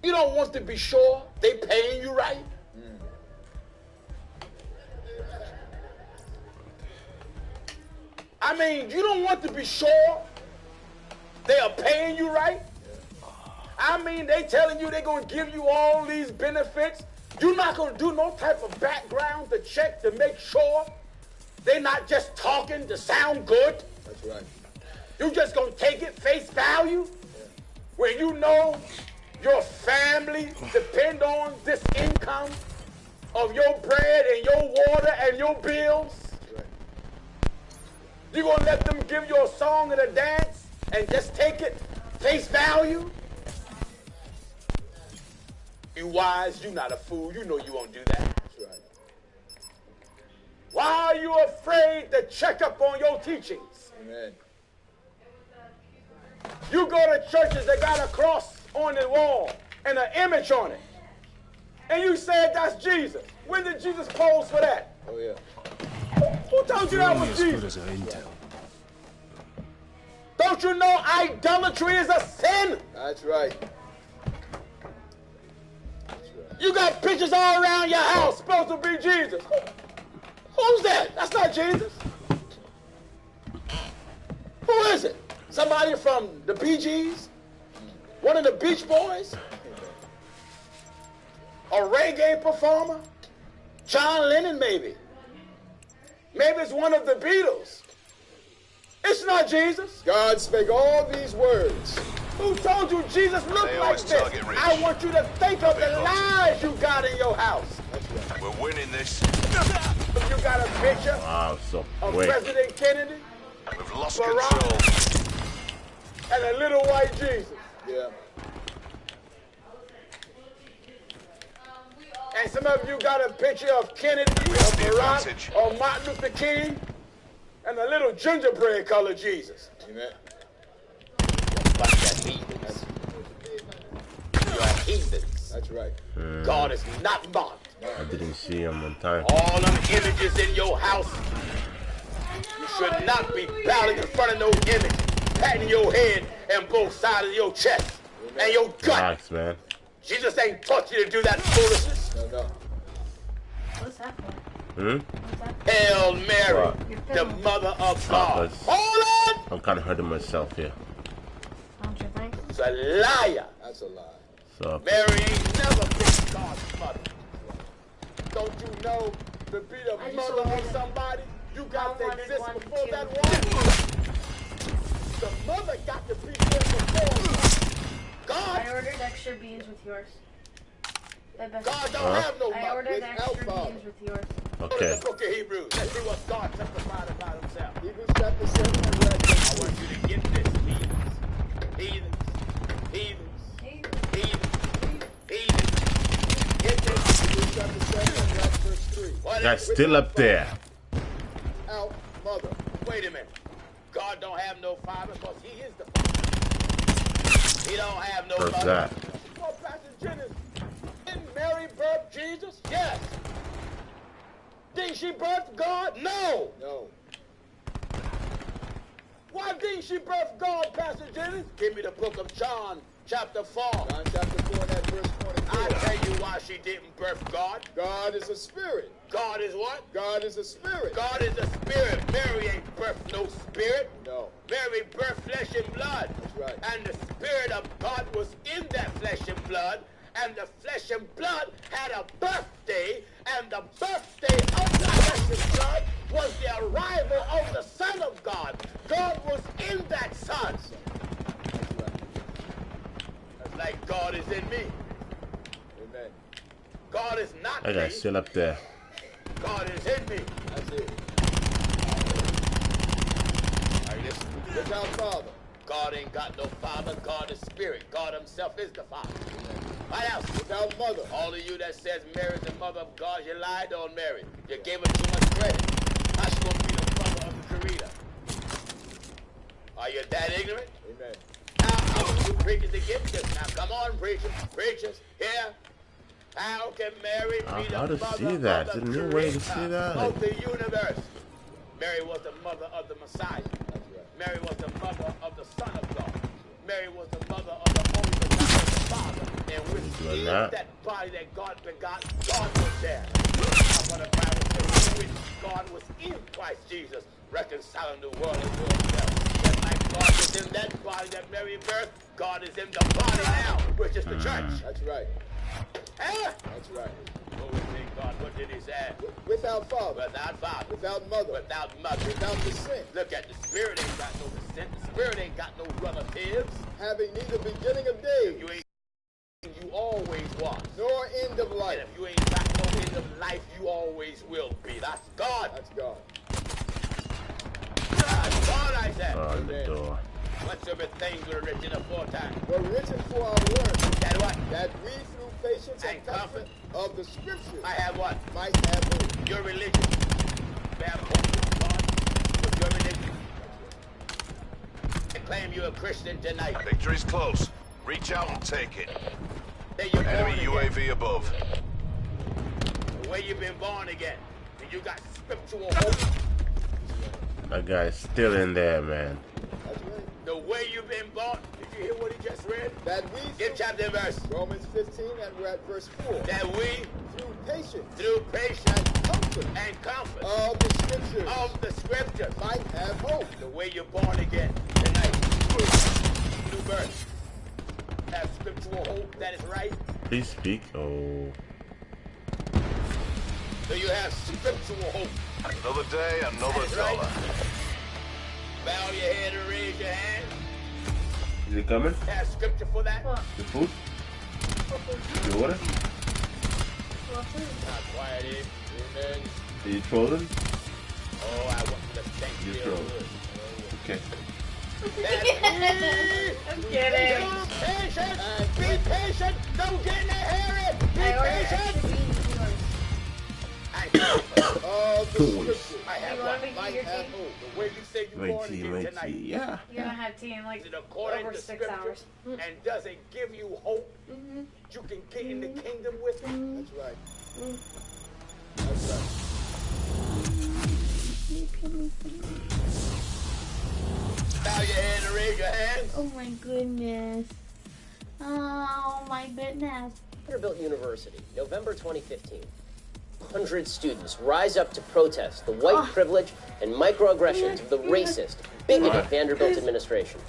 You don't want to be sure they paying you right. I mean, you don't want to be sure they are paying you right. I mean, they telling you they're going to give you all these benefits. You're not going to do no type of background to check to make sure they're not just talking to sound good. That's right. You're just going to take it face value when you know your family depend on this income of your bread and your water and your bills. You're going to let them give you a song and a dance and just take it face value? You wise, you not a fool. You know you won't do that. That's right. Why are you afraid to check up on your teachings? Amen. You go to churches that got a cross on the wall and an image on it. And you said that's Jesus. When did Jesus pose for that? Oh, yeah. Who told you that was Jesus? Don't you know idolatry is a sin? That's right. You got pictures all around your house supposed to be Jesus. Who's that? That's not Jesus. Who is it? Somebody from the Bee Gees? One of the Beach Boys? A reggae performer? John Lennon, maybe. Maybe it's one of the Beatles. It's not Jesus. God spake all these words. Who told you Jesus looked like this? I want you to think of the lies you got in your house. We're winning this. You got a picture of President Kennedy, We've lost Barack, control. and a little white Jesus. Yeah. And some of you got a picture of Kennedy, or Barack, or Martin Luther King, and a little gingerbread colored Jesus. Amen. Like that heathens. You are heathens. That's right. God is not mocked. I didn't see him in time. All them images in your house, you should not be bowing in front of no image, patting your head and both sides of your chest and your gut. Relax, man. Jesus ain't taught you to do that foolishness. No. What's that for? Hail Mary, the mother of God. Hold on! I'm kind of hurting myself here. Don't you think? It's a liar. That's a lie. So, Mary ain't never been God's mother. Don't you know to be the mother of somebody, you got to exist before that one? The mother got to be there before God. I ordered extra beans with yours. God don't have no mother. I ordered extra beans with yours. Go to the book of Hebrews. Let's see what God testified about himself. Hebrews chapter 7 and verse 2. I want you to get this, heathens. Get this. Hebrews chapter 7 and verse 3. that's still up there. Out, mother. Wait a minute. God don't have no father because he is the father. He don't have no What's mother. that? Oh, Pastor Jennings, didn't Mary birth Jesus? Yes. Didn't she birth God? No. No. Why didn't she birth God, Pastor Jennings? Give me the book of John, chapter 4. John chapter 4 and that verse 24. I tell you why she didn't birth God. God is a spirit. God is what? God is a spirit. God is a spirit. Mary ain't birthed no spirit. No. Mary birthed flesh and blood. That's right. And the spirit of God was in that flesh and blood. And the flesh and blood had a birthday. And the birthday of the flesh and blood was the arrival of the Son of God. God was in that Son. That's right. That's like God is in me. Amen. God is not That me. guy's still up there. God is in me. That's it. Are you listening? Without father. God ain't got no father. God is spirit. God himself is the father. What else? Without mother. All of you that says Mary's the mother of God, you lied on Mary. You gave her too much credit. How's she going to be the mother of the Creator? Are you that ignorant? Amen. Now, you preachers against this. Now, come on, preachers. Preachers, here. How can Mary be the How to mother see that? of Is the there a new way to Creator see that? of the universe? Mary was the mother of the Messiah. That's right. Mary was the mother of the Son of God. Mary was the mother of the only begotten Father, in which in not. that body that God begot, God was there. That's what the Bible says, in which God was in Christ Jesus, reconciling the world unto himself. Just like God is in that body that Mary birthed, God is in the body now, which is the church. That's right. Huh? That's right. Glory to God. What did he say? Without father. Without father. Without mother. Without mother. Without descent. Look at the spirit ain't got no descent. The spirit ain't got no relatives. Having neither beginning of days. You ain't you always was. Nor end of life. And if you ain't got no end of life, you always will be. That's God. That's God. That's God, I said. On the door. Whatsoever things were written aforetime. Were written for our learning. That what? That we through patience and And comfort of the scriptures I have what? might have hope. Your religion. You have hope with God with your religion. I claim you're a Christian tonight. Victory's close. Reach out and take it. That you're Enemy born again. UAV above. The way you've been born again. And you got scriptural hope. That guy's still in there, man. That's right. The way you've been born. Did you hear what he just read? That we Give chapter and verse. Romans 15 and we're at verse 4. That we, Through patience through patience and comfort and comfort of the scriptures of the scriptures, might have hope. the way you're born again tonight, new birth, have scriptural hope that is right. Please speak. Oh. So you have scriptural hope. Another day, another That's right. dollar. Bow your head and raise your hand. Is it coming? Have scripture for that. What? The food? The water? What food? Not quiet, eh? Amen. Are you trolling? Oh, I want you to thank You're you. trolling. Okay. I'm kidding. Be patient. Don't get in a hurry. Be I ordered patient. extra beans with yours. Of the scriptures I have You what? want me to might your have tea? hope. The way you say you're born again Wait, tonight. yeah. You're gonna have tea in like Is it according over to 6 scripture? hours. And does it give you hope you can get in the kingdom with it? That's right. That's right. Bow your head and raise your hands. Oh my goodness. Oh my goodness. Vanderbilt University, November 2015. 100 students rise up to protest the white privilege and microaggressions of the racist, bigoted Vanderbilt administration.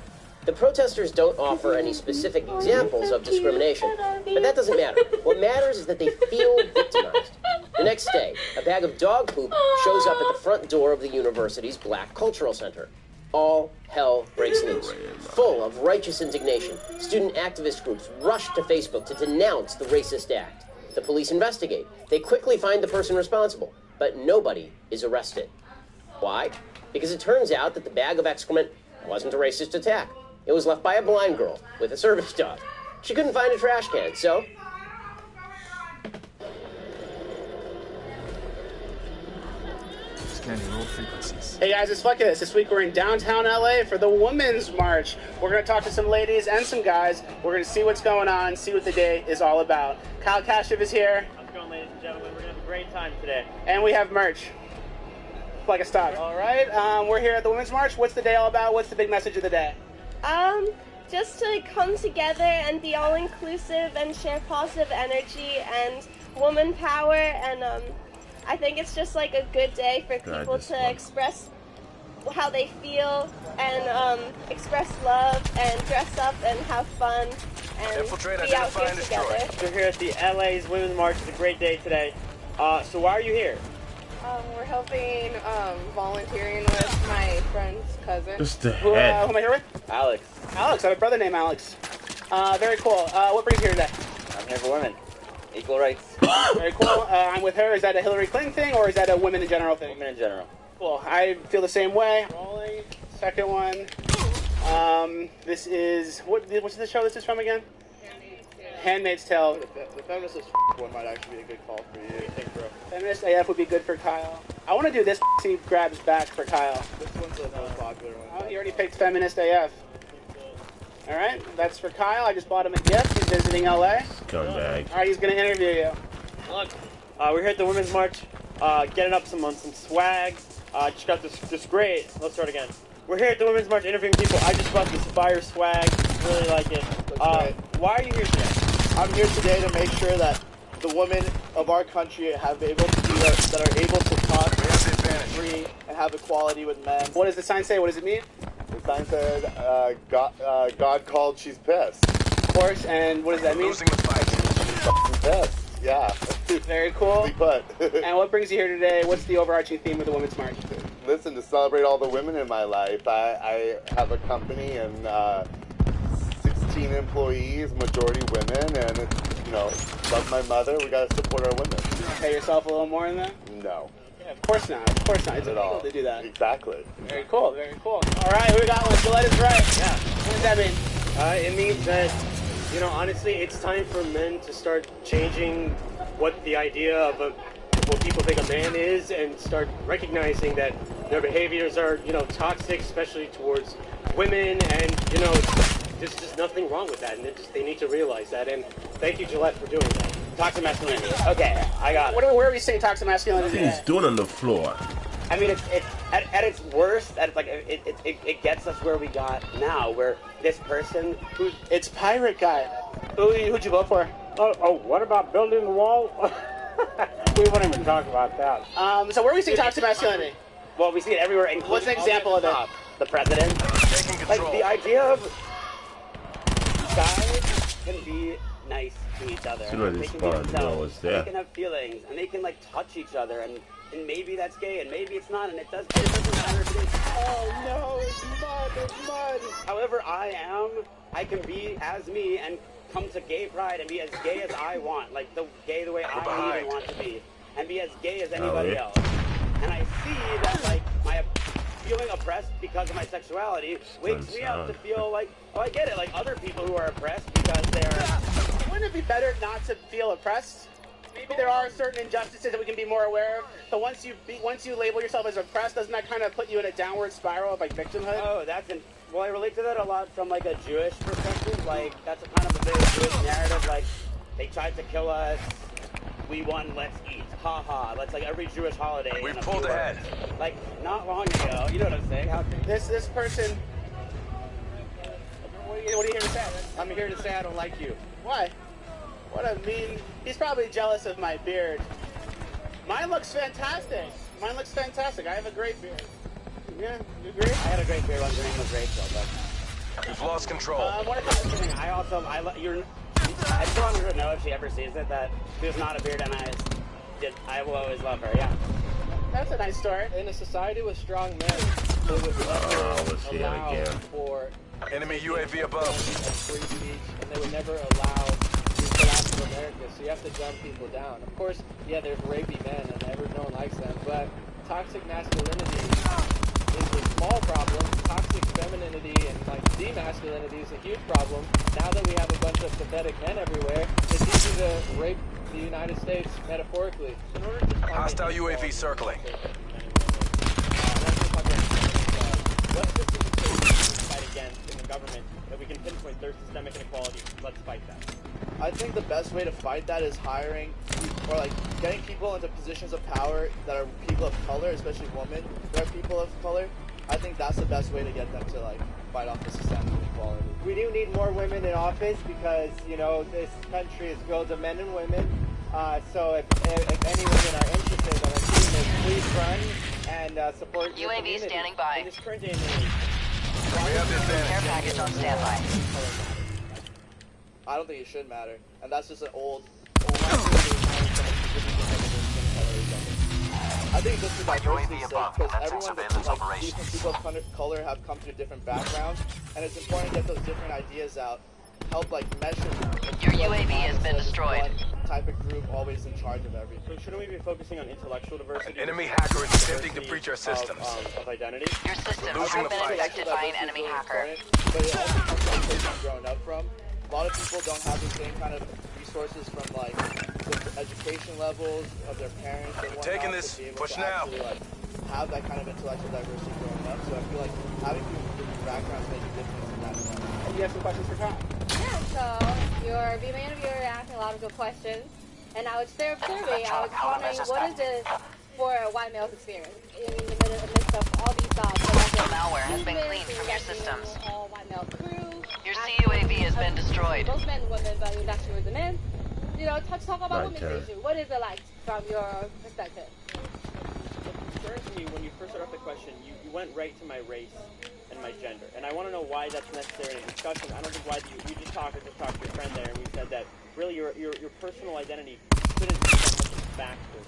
The protesters don't offer any specific examples of discrimination, but that doesn't matter. What matters is that they feel victimized. The next day, a bag of dog poop shows up at the front door of the university's Black Cultural Center. All hell breaks loose. Full of righteous indignation, student activist groups rush to Facebook to denounce the racist act. The police investigate. They quickly find the person responsible, but nobody is arrested. Why? Because it turns out that the bag of excrement wasn't a racist attack. It was left by a blind girl with a service dog. She couldn't find a trash can, so... Hey guys, it's Fuckus. This week we're in downtown LA for the Women's March. We're going to talk to some ladies and some guys. We're going to see what's going on, see what the day is all about. Kyle Kashev is here. How's it going, ladies and gentlemen? We're going to have a great time today. And we have merch. Like a stop. All right, we're here at the Women's March. What's the day all about? What's the big message of the day? Just to come together and be all inclusive and share positive energy and woman power, and I think it's just like a good day for people to express how they feel and express love and dress up and have fun and Infiltrate, be out identify, here and destroy. together. We're here at the LA's Women's March. It's a great day today. So why are you here? We're helping volunteering with my friend's cousin. Just the Who head. am I here with? Alex. Alex. I have a brother named Alex. Very cool. What brings you here today? I'm here for women. Equal rights. Very cool. I'm with her. Is that a Hillary Clinton thing or is that a women in general thing? Women in general. Cool. I feel the same way. Rolling. Second one. This is what's the show this is from again? Handmaid's Tale. The feminist one might actually be a good call for you. Feminist AF would be good for Kyle. I want to do this he grabs back for Kyle. This one's the most popular one. Oh, he already picked Feminist AF. All right, that's for Kyle. I just bought him a gift. He's visiting LA. Scumbag. All right, he's going to interview you. Look, we're here at the Women's March, getting up some swag. Just got this great. Let's start again. We're here at the Women's March interviewing people. I just bought this fire swag. Really like it. Why are you here today? I'm here today to make sure that the women of our country that are able to talk free and have equality with men. What does the sign say? What does it mean? The sign said, God called, she's pissed. Of course, and what does that mean? Losing the fight. Pissed, yeah. Very cool. But And what brings you here today? What's the overarching theme of the Women's March? listen, to celebrate all the women in my life. I have a company and 16 employees, majority women, and it's, you know, love my mother. We gotta support our women. Pay yourself a little more than that? No. Yeah, of course not. Of course not. It's Not at illegal all. to do that. Exactly. Very cool. Very cool. All right, we got one. Gillette is right. Yeah. What does that mean? It means that, you know, honestly, it's time for men to start changing what the idea of what people think a man is, and start recognizing that their behaviors are, you know, toxic, especially towards women, and, you know, there's just nothing wrong with that, and they need to realize that. And thank you, Gillette, for doing that. Toxic masculinity. Okay, I got it. Where are we saying toxic masculinity? What he's doing on the floor. I mean, it's at its worst. At its like it gets us where we got now, where this person who's It's Pirate Guy. Who'd you vote for? Oh, what about building the wall? We won't even talk about that. So where are we seeing toxic masculinity? well, we see it everywhere. Including What's an example of it? The president. Like the idea of guys can be nice to each other. You know, They this can be part, you know, themselves. was there. They can have feelings, and they can like touch each other, and maybe that's gay, and maybe it's not, and it doesn't matter if it is. Oh no, it's mud, it's mud. However I can be as me and come to gay pride and be as gay as I want, like the way I even want to be, and be as gay as anybody else. And I see that like my feeling oppressed because of my sexuality wakes me up to feel like, oh, I get it, like other people who are oppressed because they're... Wouldn't it be better not to feel oppressed? Maybe there are certain injustices that we can be more aware of, but once you label yourself as oppressed, doesn't that kind of put you in a downward spiral of like victimhood? Oh, well, I relate to that a lot from like a Jewish perspective. Like that's a kind of a big Jewish narrative. Like they tried to kill us, we won, let's eat, ha ha. That's like every Jewish holiday. We pulled ahead. Like not long ago. You know what I'm saying? How this person. What are you here to say? I'm here to say I don't like you. Why? What a mean. He's probably jealous of my beard. Mine looks fantastic. Mine looks fantastic. I have a great beard. Yeah, you agree? I had a great beard once. Her name was Rachel, but We've lost control. what if that's the thing? I just want her to know if she ever sees it that there's not a beard, and I will always love her. Yeah. That's a nice story. In a society with strong men, they would never allow for Enemy UAV above. free speech, and they would never allow these collapse of America. So you have to dumb people down. Of course, yeah, there's rapey men, and no one likes them. But toxic masculinity is a small problem. Toxic femininity and like demasculinity is a huge problem. Now that we have a bunch of pathetic men everywhere, it's easy to rape the United States metaphorically. In order to Hostile UAV circling. What systems and services we fight against in the government that we can pinpoint their systemic inequality? Let's fight that. I think the best way to fight that is hiring or like getting people into positions of power that are people of color, especially women that are people of color. I think that's the best way to get them to like fight off the systemic inequality. We do need more women in office because, you know, this country is built of men and women. So if any women are interested in a team, then please run and support your UAV community. standing by. In this current day and age, We have the advantage. Care package on standby. I don't think it should matter, and that's just an old. I think this is diversity's sake because everyone, like different people of color have come through different backgrounds, and it's important to get those different ideas out. Help like measure. Your UAV has been destroyed. One type of group always in charge of everything. So shouldn't we be focusing on intellectual diversity? An enemy hacker is attempting to breach our systems. Of identity. Your systems Losing have the been fight. infected by an enemy hacker. But it also comes from the place I'm growing up from. A lot of people don't have the same kind of resources from like the education levels of their parents. They want Taking to this. be able Push to now. actually, like, have that kind of intellectual diversity growing up. So I feel like having people from different backgrounds make a difference in that sense. And you have some questions for Tom? Yeah, so your B-man viewer asking a lot of good questions. And I was there observing, I was wondering, what is it for a white male's experience in the midst of all these thoughts? So Malware has been cleaned from your systems. All white male crew, Your CUAV has been destroyed. Both men and women value natural men. You know, talk about My women's turn. issue. What is it like from your perspective? What concerns me when you first started off the question, you went right to my race and my gender. And I want to know why that's necessary in a discussion. I don't think why you just talked to your friend there, and we said that really your personal identity shouldn't be that much of a factor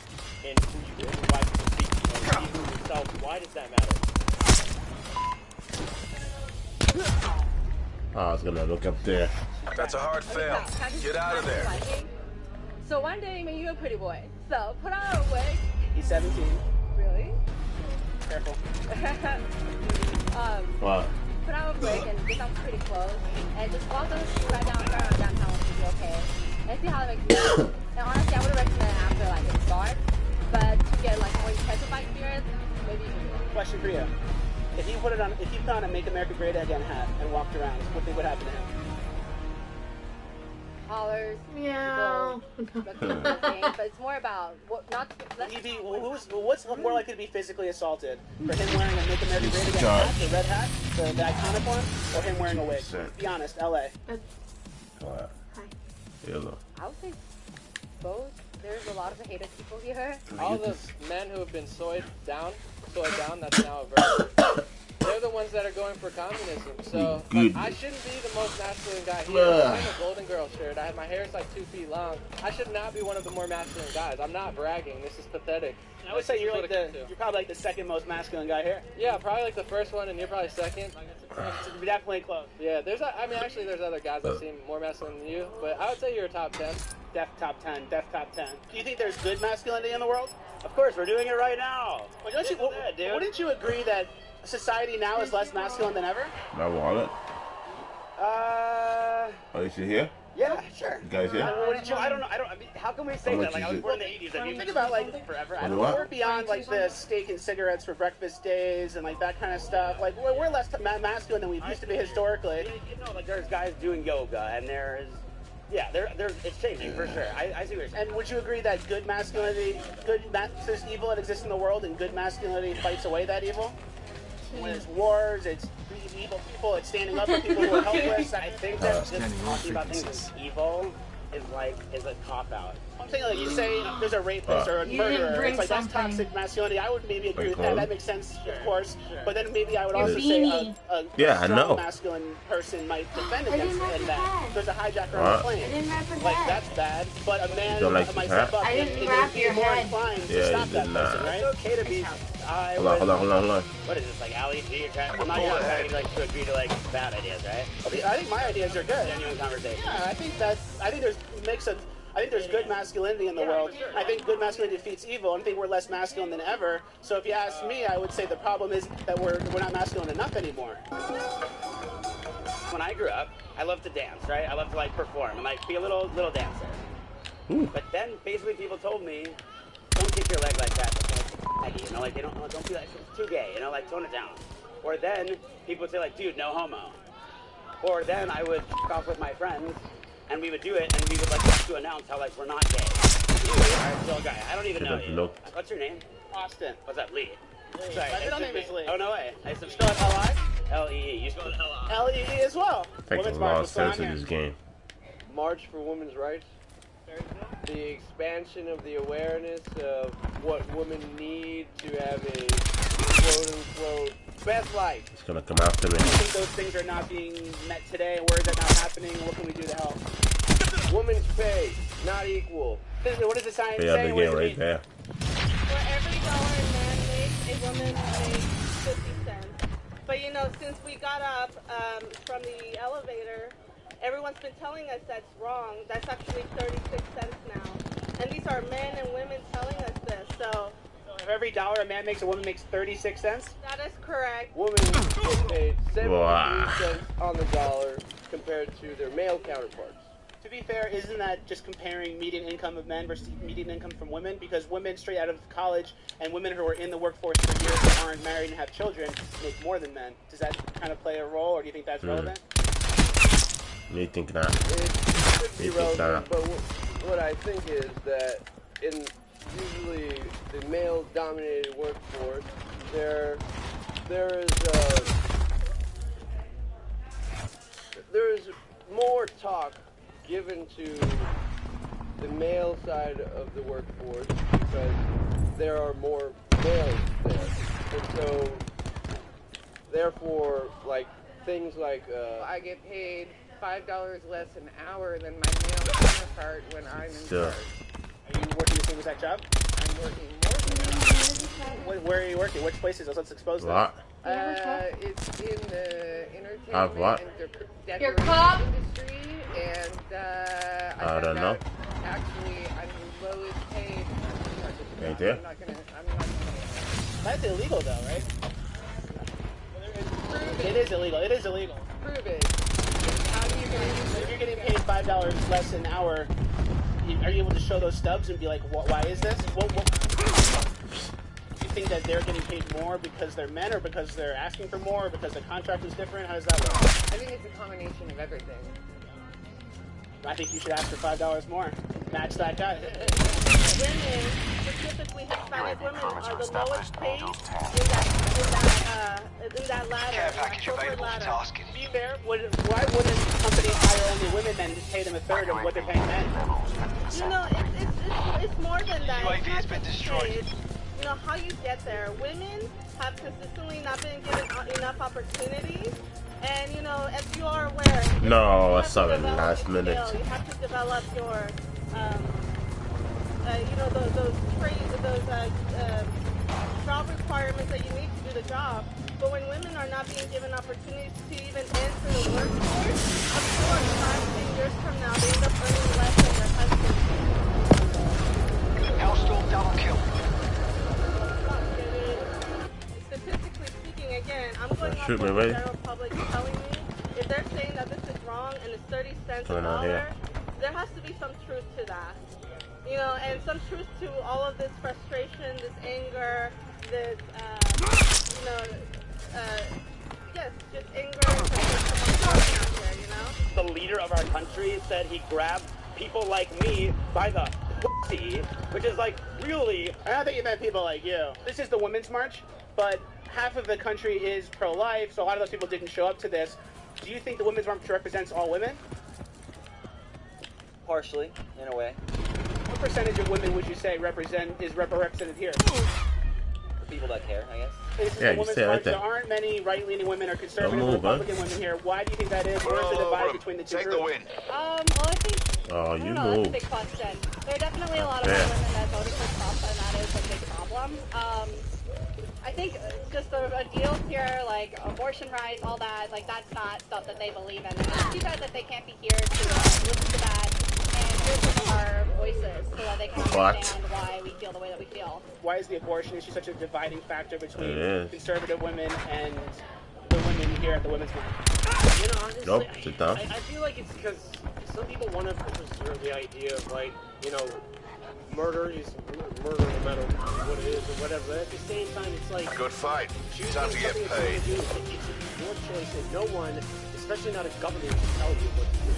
in who you and why people speak to you. Know, even yourself, why does that matter? Oh, I was gonna look up there. That's a hard fail. Get out of there. So one day, I mean, you're a pretty boy. So put on a wig. He's 17. Really? Careful. Wow. Put on a wig and get some pretty clothes and just walk on the street right downtown will be okay. And see how it makes you feel. And honestly, I would recommend after like it's dark, but to get like more intensified experience, maybe you can do it. Question for you. If you put on a Make America Great Again hat and walked around, what do you think would happen to him? Hollers, yeah. but it's more about what's more likely to be physically assaulted? For him wearing a Make America Great Again hat, the red hat, the iconic one, or him wearing a wig? Be honest, LA. Yellow. I would say both. There's a lot of hated people here. All the men who have been soyed down, that's now a verb. They're the ones that are going for communism. So like, I shouldn't be the most masculine guy here. I'm in a Golden Girl shirt. My hair's like 2 feet long. I should not be one of the more masculine guys. I'm not bragging. This is pathetic. I would say you're probably like the second most masculine guy here. Yeah, probably like the first one, and you're probably second. Definitely close. Yeah, there's other guys that seem more masculine than you, but I would say you're a top 10. Def top 10. Do you think there's good masculinity in the world? Of course, we're doing it right now. Wouldn't you agree that society now is less masculine than ever? My wallet. Oh, is she here? Yeah, sure. You guys here? I don't know. I mean, how can we say that? Like, we're in the 80s. I mean, think about like forever. We're beyond like the steak and cigarettes for breakfast days and like that kind of stuff. Like we're less masculine than we used to be historically. You know, like there's guys doing yoga, and there's it's changing for sure. I see what you're saying. And would you agree that good masculinity, there's evil that exists in the world, and good masculinity fights away that evil? When it's wars, it's evil people, it's standing up for people who are helpless. I think that just talking about things as evil is a cop-out. I'm saying, like, you say there's a rapist or a murderer, it's like that's toxic masculinity. I would maybe agree with that. That makes sense, of course. But then maybe I would also say a strong masculine person might defend against that. There's a hijacker on a plane. Like, that's bad. But a man might step up and be more inclined to stop that person, right? It's okay to be... Hold on. What is this, like Ali G? I'm not trying to agree to bad ideas, right? I think my ideas are good. Genuine conversation. Yeah, I think there's good masculinity in the world. Sure. I think good masculinity defeats evil. I think we're less masculine than ever. So if you ask me, I would say the problem is that we're not masculine enough anymore. When I grew up, I loved to dance, right? I loved to perform and be a little dancer. But then basically people told me, don't kick your leg like that. They don't be like, it's too gay, tone it down. Or then people would say dude, no homo. Or then I would off with my friends and we would do it and we would to announce how we're not gay. You are still a guy. I don't even know you. What's your name? Austin. What's that, Lee? Sorry, my middle name is Lee. Oh, no way. You spell it L-I? L-E-E. You spell it L-I. L-E-E as well. Take a lot of sense in this game. March for women's rights. The expansion of the awareness of what women need to have a quote-unquote best life. It's gonna come after me. I think those things are not being met today. Where is that not happening? What can we do to help? Women's pay, not equal. What does the science say? Yeah, begin right there. For every dollar a man makes, a woman makes 50 cents. But since we got up from the elevator, everyone's been telling us that's wrong. That's actually 36 cents now. And these are men and women telling us this, so if every dollar a man makes, a woman makes 36 cents? That is correct. Women get paid 73 cents on the dollar compared to their male counterparts. To be fair, isn't that just comparing median income of men versus median income from women? Because women straight out of college and women who are in the workforce for years and aren't married and have children make more than men. Does that kind of play a role, or do you think that's relevant? You think not? It could be relevant, but what I think is that in usually the male-dominated workforce, there is there's more talk given to the male side of the workforce because there are more males there. And so, therefore, like, things like... I get paid $5 less an hour than my male counterpart when I'm in charge. Are you working the same exact job? I'm working more than that. Where are you working? Which places? Let's expose them. What? It's in the entertainment Have what? and Your decoration cup? industry, and I don't know. Actually, I'm the lowest paid. Ain't there? I'm not gonna. That's illegal, though, right? It is illegal. It is illegal. Prove it. How do you get If you're getting paid $5 less an hour, are you able to show those stubs and be like, why is this? Do you think that they're getting paid more because they're men, or because they're asking for more, or because the contract is different? How does that work? I think it's a combination of everything. I think you should ask for $5 more. Match that guy. Women, specifically Hispanic women, are the lowest paid in that ladder, in that corporate ladder. To be fair, why wouldn't companies hire only women then just pay them a third of what they're paying men? You know, it's more than that. UAV has been destroyed. It's, you know, how you get there. Women have consistently not been given enough opportunities. And, you know, as you are aware... No, I saw it last minute. You have to develop your, you know, those job requirements that you need to do the job. But when women are not being given opportunities to even enter the workforce, of course, 5-10 years from now, they end up earning less than their husbands. Hellstorm double kill. Statistically speaking, again, I'm going off Shoot what me, the ready? general public is telling me. If they're saying that this is wrong and it's 30 cents a Going on dollar, here. there has to be some truth to that. You know, and some truth to all of this frustration, this anger, this, you know, yes, just anger and frustration out there, you know? The leader of our country said he grabbed people like me by the pussy, which is like, really, I don't think you meant people like you. This is the Women's March, but half of the country is pro-life, so a lot of those people didn't show up to this. Do you think the Women's March represents all women? Partially, in a way. What percentage of women would you say is represented here? The people that care, I guess. This is Yeah, the you Women's say it March. right there. There aren't many right-leaning women or conservative Don't move, Republican women here. Why do you think that is? Where's the divide between the two groups? Well, I think, Oh, I you don't know, that's a move. big question. There are definitely a lot of Yeah. women that voted for Trump, and that is a big problem. I think just a deal here, like abortion rights, all that, like that's not stuff that they believe in. And it's too bad that they can't be here to listen to that and hear some of our voices so that they can understand why we feel the way that we feel. Why is the abortion issue such a dividing factor between It is. conservative women and the women here at the Women's March? You know, honestly, Nope, sit down. I feel like it's because some people want to preserve the idea of, like, you know, murder is murder no matter what it is or whatever. But at the same time, it's like... Good fight. choosing Time to get something paid. that you do, it's your choice, and no one, especially not a government, can tell you what to do.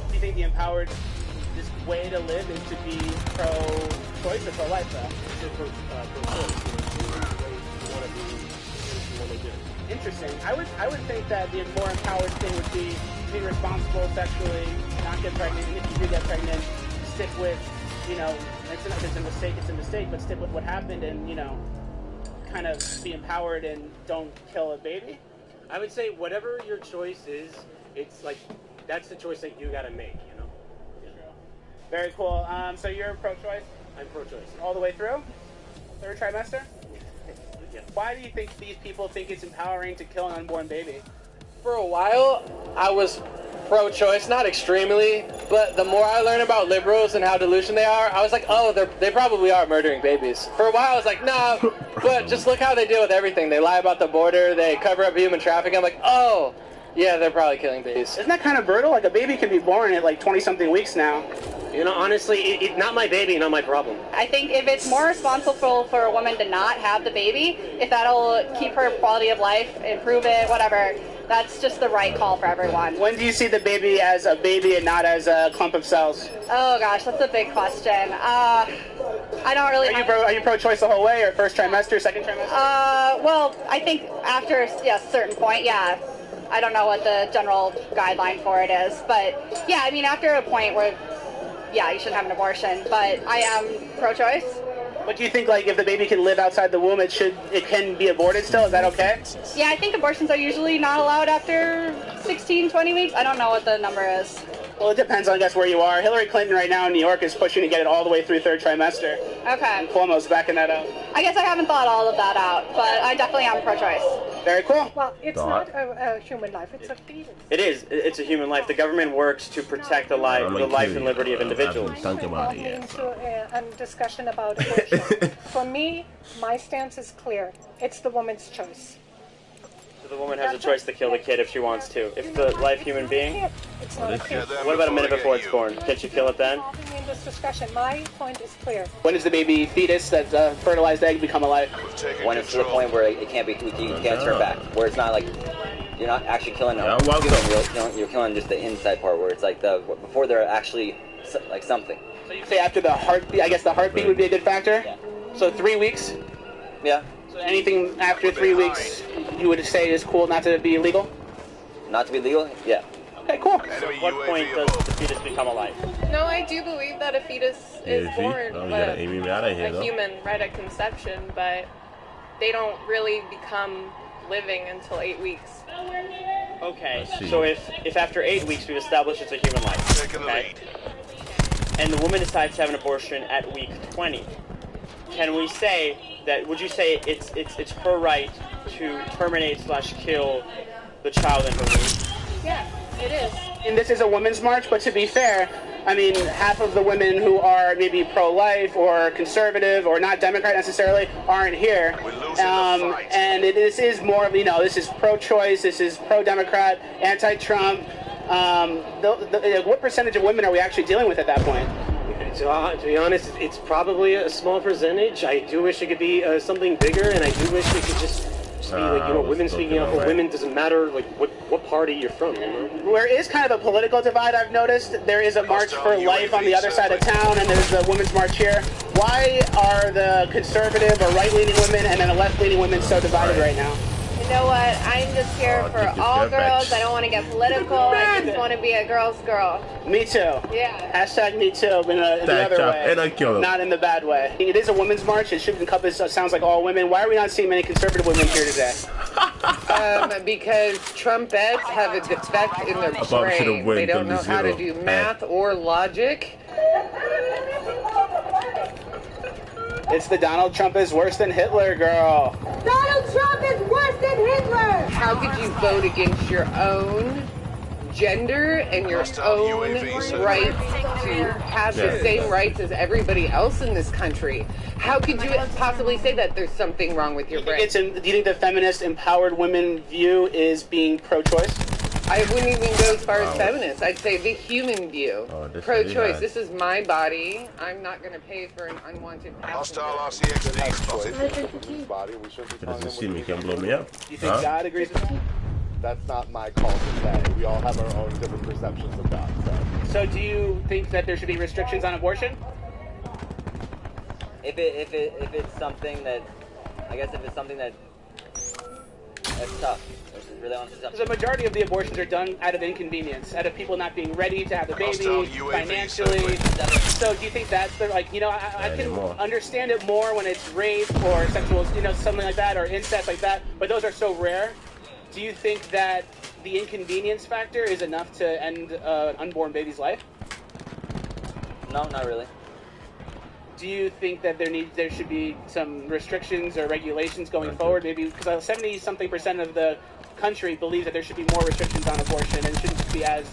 Do you think the empowered this way to live is to be pro-choice or pro-life, though? Interesting. I would think that the more empowered thing would be responsible sexually, not get pregnant, and if you do get pregnant, stick with, you know, if it's a mistake, it's a mistake, but stick with what happened and, you know, kind of be empowered and don't kill a baby. I would say whatever your choice is, it's like, that's the choice that you gotta make, you know? Very cool. So you're pro-choice? I'm pro-choice. All the way through? Third trimester? Yeah. Why do you think these people think it's empowering to kill an unborn baby? For a while, I was pro-choice, not extremely, but the more I learn about liberals and how delusional they are, I was like, oh, they probably are murdering babies. For a while, I was like, nah, but just look how they deal with everything. They lie about the border, they cover up human trafficking. I'm like, oh, yeah, they're probably killing babies. Isn't that kind of brutal? Like, a baby can be born at like 20-something weeks now. You know, honestly, it's not my baby, not my problem. I think if it's more responsible for a woman to not have the baby, if that'll keep her quality of life, improve it, whatever, that's just the right call for everyone. When do you see the baby as a baby and not as a clump of cells? Oh gosh, that's a big question. I don't really... Are you pro-choice the whole way, or first trimester, second trimester? Well, I think after a certain point, yeah. I don't know what the general guideline for it is, but yeah, I mean, after a point where, yeah, you shouldn't have an abortion, but I am pro-choice. But do you think, like, if the baby can live outside the womb, it can be aborted still? Is that okay? Yeah, I think abortions are usually not allowed after 16, 20 weeks. I don't know what the number is. Well, it depends on, I guess, where you are. Hillary Clinton right now in New York is pushing to get it all the way through third trimester. Okay. And Cuomo's backing that up. I guess I haven't thought all of that out, but I definitely am pro-choice. Very cool. Well, it's not a human life, it's a fetus. It is. It's a human life. The government works to protect the life and liberty of individuals. Into a discussion about abortion. For me, my stance is clear. It's the woman's choice. So the woman has a choice to kill the kid if she wants to. If the live human being. It's not a kid. What about a minute before it's born? Can she kill it then? In this discussion, my point is clear. When does the baby fetus, that fertilized egg, become alive? When it's to the point where it can't be, you can't turn back. Where it's not like you're not actually killing them. You're killing just the inside part where it's like before they're actually like something. So you say after the heartbeat? I guess the heartbeat would be a good factor. Yeah. So 3 weeks. Yeah. So anything after 3 weeks, you would say is cool, not to be illegal. Not to be legal? Yeah. Okay, cool. So at what point does the fetus become alive? No, I do believe that a fetus is born, but a human right at conception, but they don't really become living until 8 weeks. Okay, so if after 8 weeks we've established it's a human life, okay, and the woman decides to have an abortion at week 20, can we say that? Would you say it's her right to terminate/kill the child in her womb? Yeah, it is. And this is a women's march, but to be fair, I mean, half of the women who are maybe pro-life or conservative or not Democrat necessarily aren't here. And this is more of, this is pro-choice, this is pro-Democrat, anti-Trump. What percentage of women are we actually dealing with at that point? To be honest, it's probably a small percentage. I do wish it could be something bigger, and I do wish it could just be like, women speaking up for women. Doesn't matter like what party you're from. There is kind of a political divide, I've noticed. There is a march for life on the other side of town, and there's the women's march here. Why are the conservative or right-leaning women and then the left-leaning women so divided right now? You know what? I'm just here for all girls. I don't want to get political. I just want to be a girl's girl. Me too. Yeah. Hashtag me too in the other way. Not in the bad way. It is a women's march. It should encompass, sounds like all women. Why are we not seeing many conservative women here today? Because Trumpettes have a defect in their brain. They don't know how to do math or logic. It's the Donald Trump is worse than Hitler, girl. Donald Trump is worse than Hitler! How could you vote against your own gender and your own right to have the same rights as everybody else in this country? How could you possibly say that there's something wrong with your brain? Do you think the feminist, empowered women view is being pro-choice? I wouldn't even go as far as feminist. I'd say the human view. Pro-choice. This is my body. I'm not going to pay for an unwanted Hostile RCXD spotted. Body. We shouldn't be calling them see me, can blow me up. Do you think God agrees with you? That's not my call to say. We all have our own different perceptions of God. So do you think that there should be restrictions on abortion? If it's something that, I guess if it's something that, that's tough. It's really honestly tough. Because the majority of the abortions are done out of inconvenience, out of people not being ready to have the baby, financially. So do you think that's the, I can understand it more when it's rape or sexual, something like that, or incest like that, but those are so rare. Do you think that the inconvenience factor is enough to end an unborn baby's life? No, not really. Do you think that there should be some restrictions or regulations going forward? Maybe because 70-something% of the country believes that there should be more restrictions on abortion and it shouldn't be as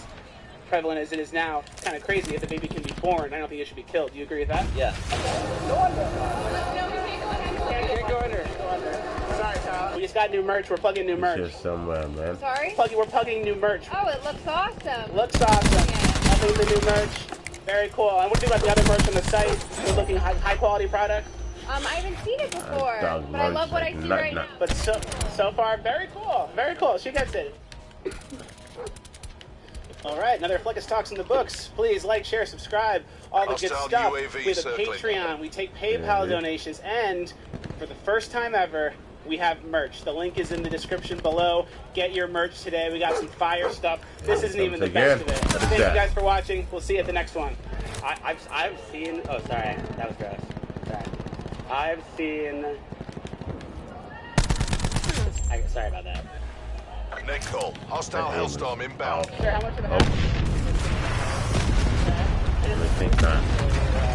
prevalent as it is now. It's kind of crazy. If the baby can be born, I don't think it should be killed. Do you agree with that? Yeah. Go under. Sorry, Kyle. We just got new merch. We're plugging new merch. Just somewhere, man. Sorry? We're plugging new merch. Oh, it looks awesome. Looks awesome. Plugging the new merch. Very cool. And what do you about the other merch on the site? Good looking, high quality product. I haven't seen it before, but I love what I see right now. But so far, very cool. Very cool. She gets it. All right, another Flickus Talks in the books. Please like, share, subscribe, all the good stuff. We have a Patreon. We take PayPal donations, and for the first time ever, we have merch. The link is in the description below. Get your merch today. We got some fire stuff. This isn't even the best of it. Thank you guys for watching. We'll see you at the next one. I've seen. Oh, sorry, that was gross. Sorry. I've seen. Sorry about that. Net call. Hostile Hellstorm inbound. Sir, how much of that?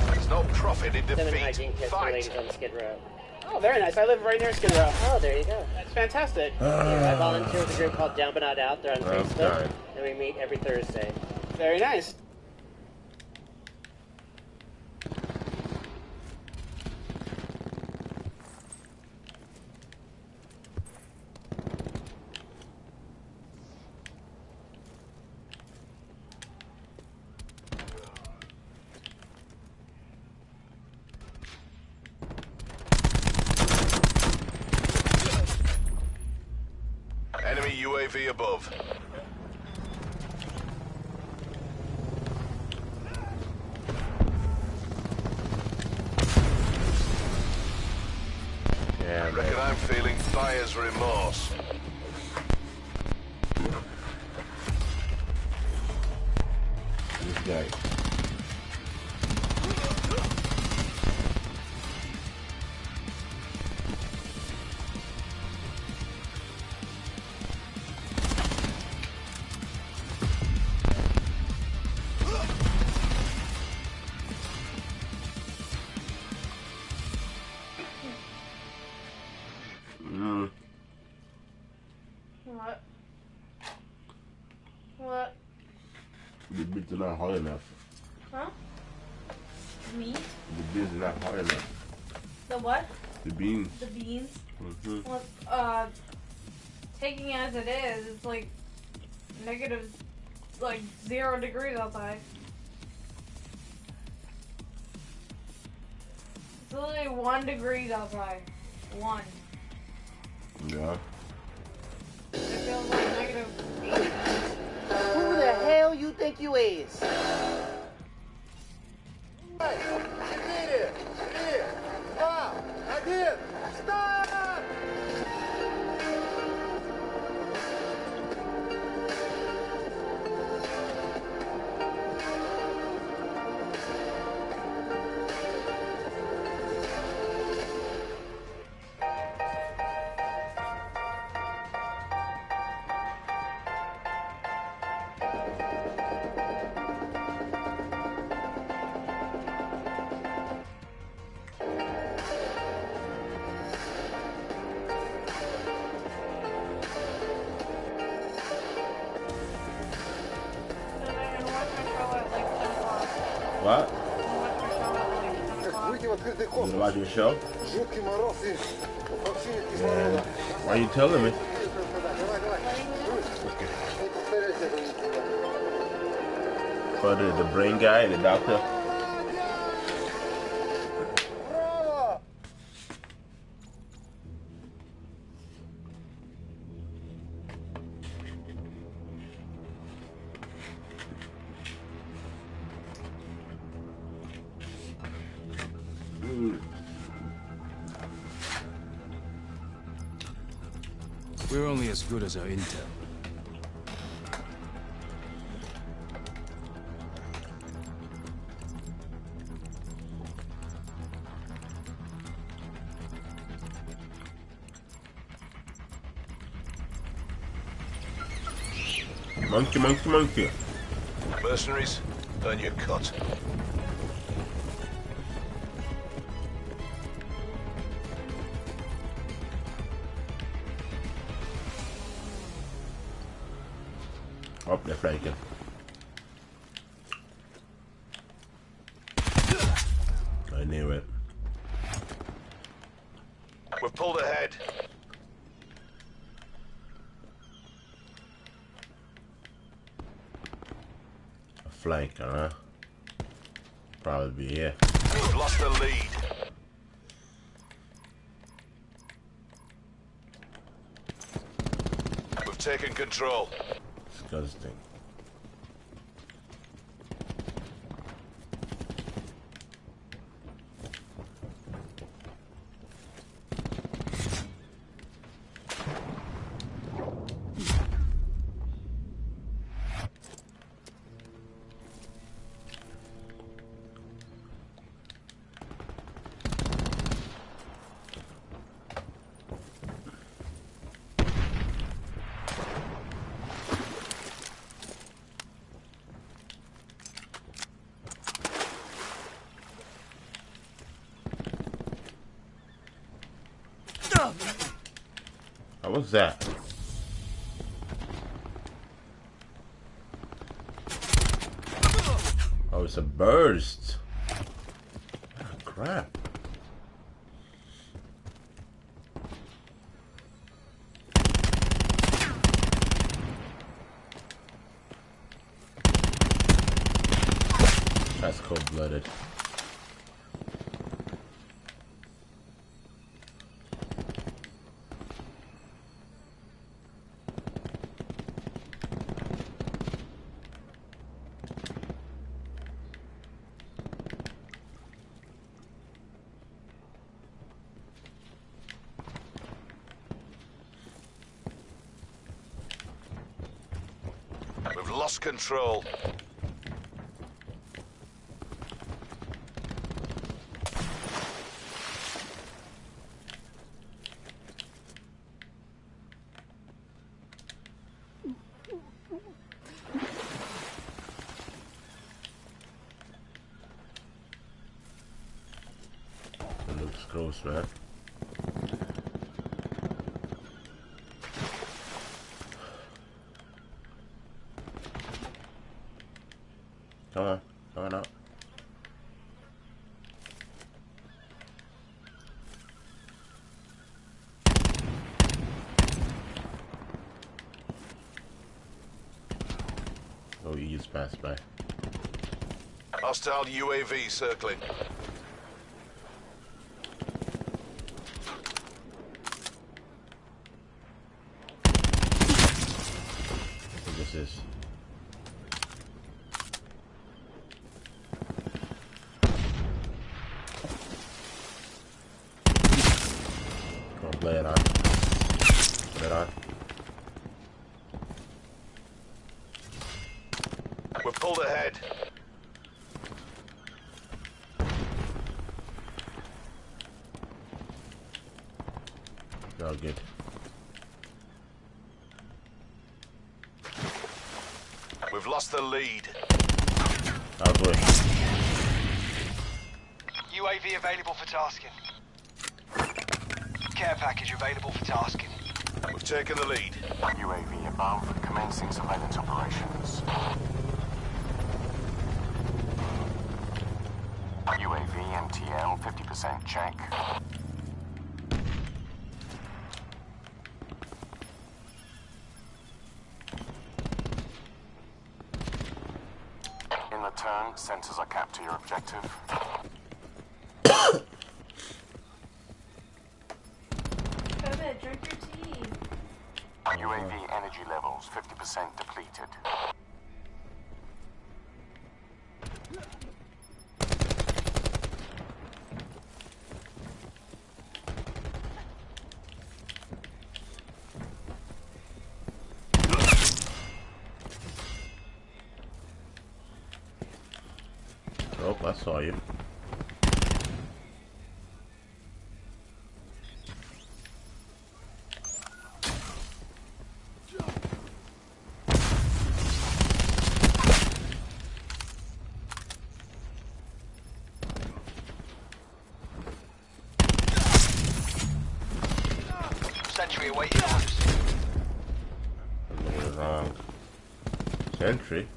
There's no profit in defeat. Fight. On Skid Row. Oh, very nice. I live right near Skid Row. Oh, there you go. That's fantastic. I volunteer with a group called Down But Not Out. They're on Facebook, and we meet every Thursday. Very nice. Enemy UAV above. Yeah, I reckon I'm feeling buyer's remorse. This guy. What? What? The beats are not hard enough. Huh? Me? The beans are not hard enough. The what? The beans. The beans? Mm-hmm. Well, taking as it is, it's like negative, like 0 degrees outside. It's literally 1 degree outside. 1. Yeah. It feels like negative 8. Who the hell you think you is? Stop! What? You watch your show? Yeah. Why are you telling me? For the brain guy and the doctor? We're only as good as our intel. Monkey, monkey, monkey. Mercenaries, earn your cut. Up they're flanking. I knew it. We've pulled ahead. A flank, huh? Probably be here. We've lost the lead. We've taken control. Disgusting. What was that? Oh, it's a burst. Oh, crap. That's cold-blooded. We've lost control. It looks gross, man. Come on, come on out. Oh, you just passed by. Hostile UAV circling. What this is? Come on, play it on. Put it on. We're pulled ahead. Oh, good. We've lost the lead. Oh boy. UAV available for tasking. Care package available for tasking. We've taken the lead. UAV above, commencing surveillance operations. UAV MTL 50% check. In return, sensors are capped to your objective. Drink your tea. UAV energy levels 50% depleted. Oh, I saw you. Sentry awaiting orders. Wrong. Sentry.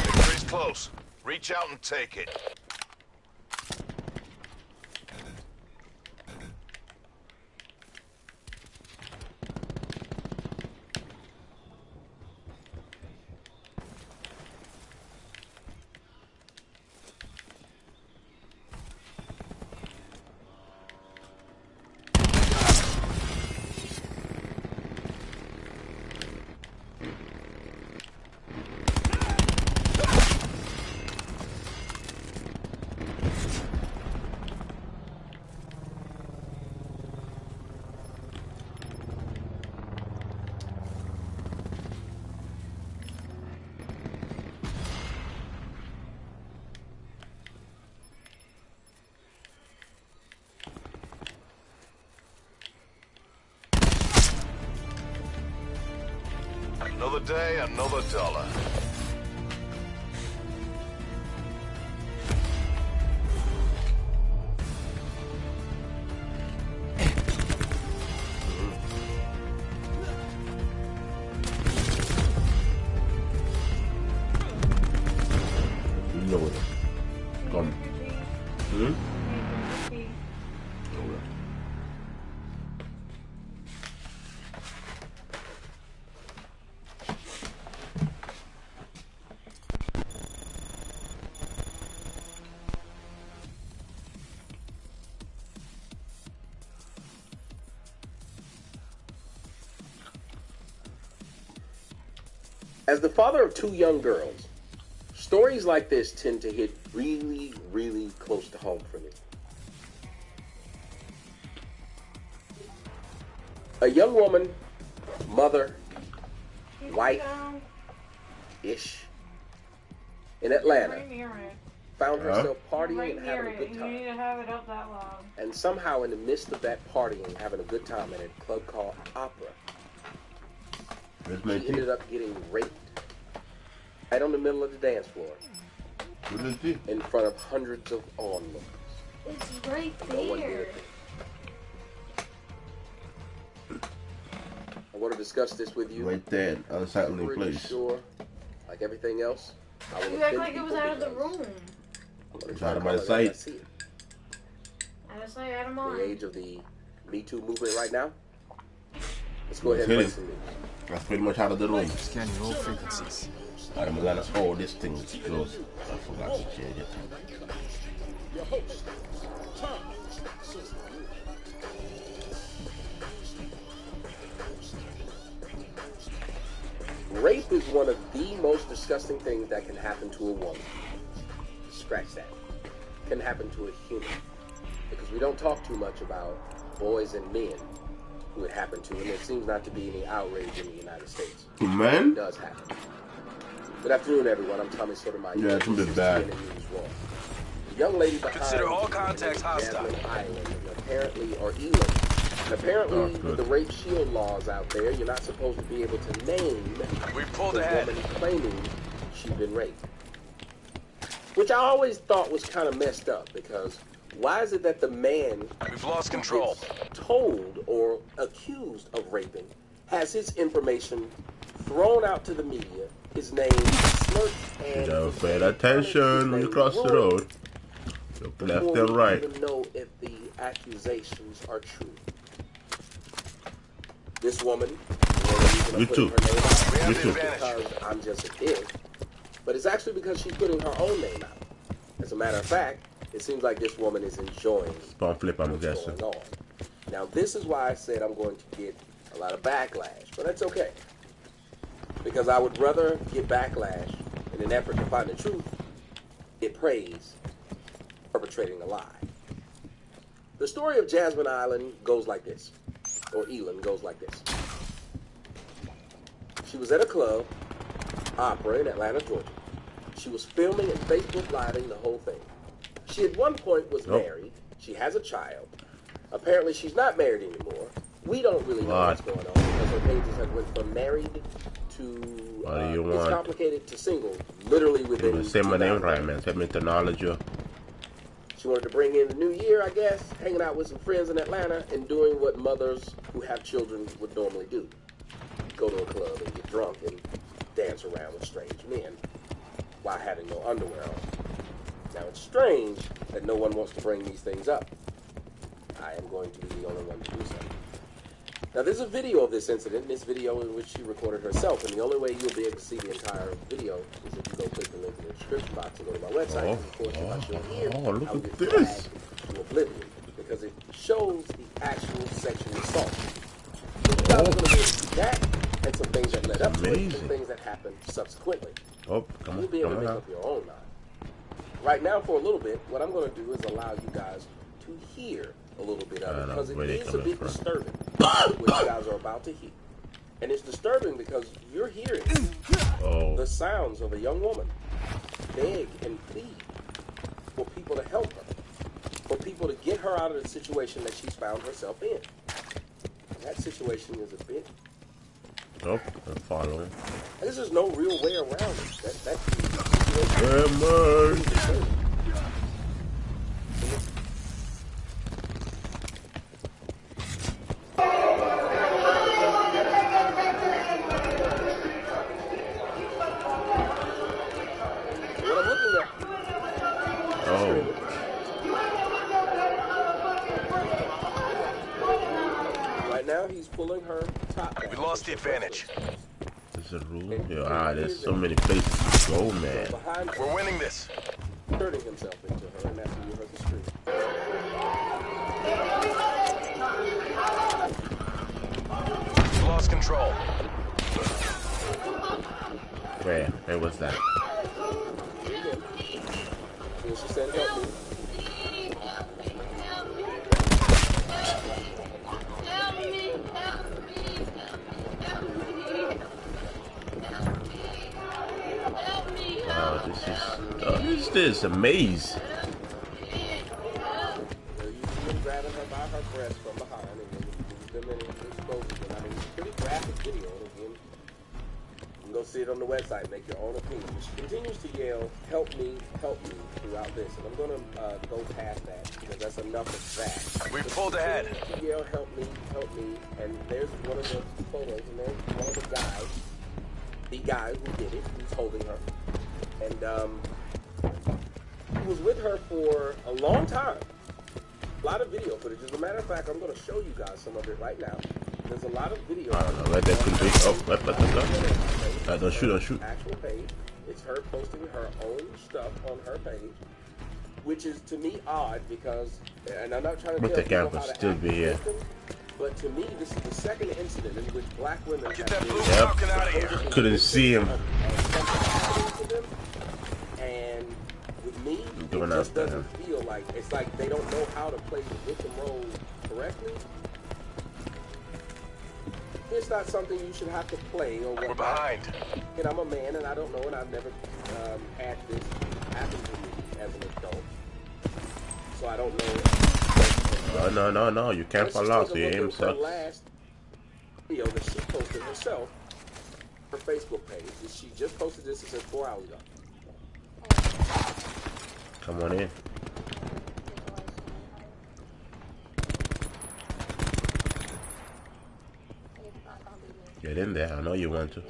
Victory's close. Reach out and take it. day, another dollar. Lord. Come. Hmm? As the father of 2 young girls, stories like this tend to hit really, really close to home for me. A young woman, mother, wife-ish, in Atlanta, found herself partying and having a good time. You need to have it up that loud. And somehow in the midst of that partying, having a good time at a club called Opera, she ended up getting raped right on the middle of the dance floor in front of hundreds of onlookers. It's right No one did a there. thing. I want to discuss this with you. Right there, unsightly Pretty place. Sure, like everything else, I will You act offend like it was people out of the because room. I'm gonna It's try out to of call my it as I sight. see it. Out of sight, out of In mind. the age of the Me Too movement right now, let's go ahead and play some music. That's pretty much out of the room. Scanning all frequencies. I'm gonna. Oh, this thing is closed. I forgot to change it. Your host, Tom. Rape is one of the most disgusting things that can happen to a woman. Scratch that. Can happen to a human. Because we don't talk too much about boys and men who it happened to, and there seems not to be any outrage in the United States. Man? It does happen. Good afternoon, everyone. I'm Tommy Sotomayor. Yeah, it's a bit bad. The young lady behind Consider all contacts hostile. Jasmine Island, and apparently, or Elam. And apparently, with the rape shield laws out there, you're not supposed to be able to name We pulled the ahead. woman claiming she'd been raped. Which I always thought was kind of messed up, because why is it that the man We've lost control. told or accused of raping has his information thrown out to the media, his name smirched, and You know, pay attention when you cross the road. Look left and right. even know if the accusations are true. This woman, Me too. Me too. because I'm just a kid, but it's actually because she's putting her own name out. As a matter of fact, it seems like this woman is enjoying Don't flip, I'm what's guessing. going on. Now, this is why I said I'm going to get a lot of backlash, but that's okay. Because I would rather get backlash in an effort to find the truth, it praise perpetrating a lie. The story of Jasmine Island goes like this, or Elam goes like this. She was at a club, Opera in Atlanta, Georgia. She was filming and Facebook Living the whole thing. She at one point was married. She has a child. Apparently she's not married anymore. We don't really know what's going on because her pages had went from married to it's complicated to single, literally within Say my name right, man. Say me to knowledge you. She wanted to bring in the new year, I guess, hanging out with some friends in Atlanta and doing what mothers who have children would normally do. Go to a club and get drunk and dance around with strange men while having no underwear on. Now, it's strange that no one wants to bring these things up. I am going to be the only one to do so. Now, there's a video of this incident, this video in which she recorded herself, and the only way you'll be able to see the entire video is if you go click the link in the description box and go to my website. And of course, if I show it here, look I will at get this. flagged to oblivion because it shows the actual sexual assault. So you guys are going to be able to see that and some things that led up to it, some things that happened subsequently. Oh, come on. You'll be able to make up your own mind. Right now, for a little bit, what I'm going to do is allow you guys to hear a little bit of it because it is a bit disturbing what you guys are about to hear. And it's disturbing because you're hearing the sounds of a young woman beg and plead for people to help her, for people to get her out of the situation that she's found herself in. And that situation is a bit Oh, I'm following. There's just no real way around it. Right now, he's pulling her top down. We lost the advantage. There's a room. Yeah, there's so many places to go, man. We're winning this. Turning himself into her, and that's when you heard the scream. We lost control. Where was that? She said, help me. Wow, this is a maze. You see him grabbing her by her breast from behind and then them in exposing them. I mean, it's a pretty graphic video. Again, you can go see it on the website, make your own opinion. She continues to yell, help me, throughout this. And I'm going to go past that because that's enough of that. We pulled ahead. To yell, help me. And there's one of the photos, and there's one of the guy who did it, who's holding her. And he was with her for a long time. A lot of video footage. As a matter of fact, I'm going to show you guys some of it right now. There's a lot of video. I don't know where that could be. Oh, don't shoot. Actual page. It's her posting her own stuff on her page, which is to me odd because, and I'm not trying to tell people how to still be here. But to me, this is the second incident in which black women get that blue falcon out of here. Couldn't see him. And with me, it just doesn't feel like it's like they don't know how to play the victim role correctly. It's not something you should have to play or what. We're behind. And I'm a man, and I don't know, and I've never had this happen to me as an adult, so I don't know. No, you can't fall off. He himself. The last video that she posted herself, her Facebook page. She just posted this. It says 4 hours ago. Come on in. Get in there. I know you want to.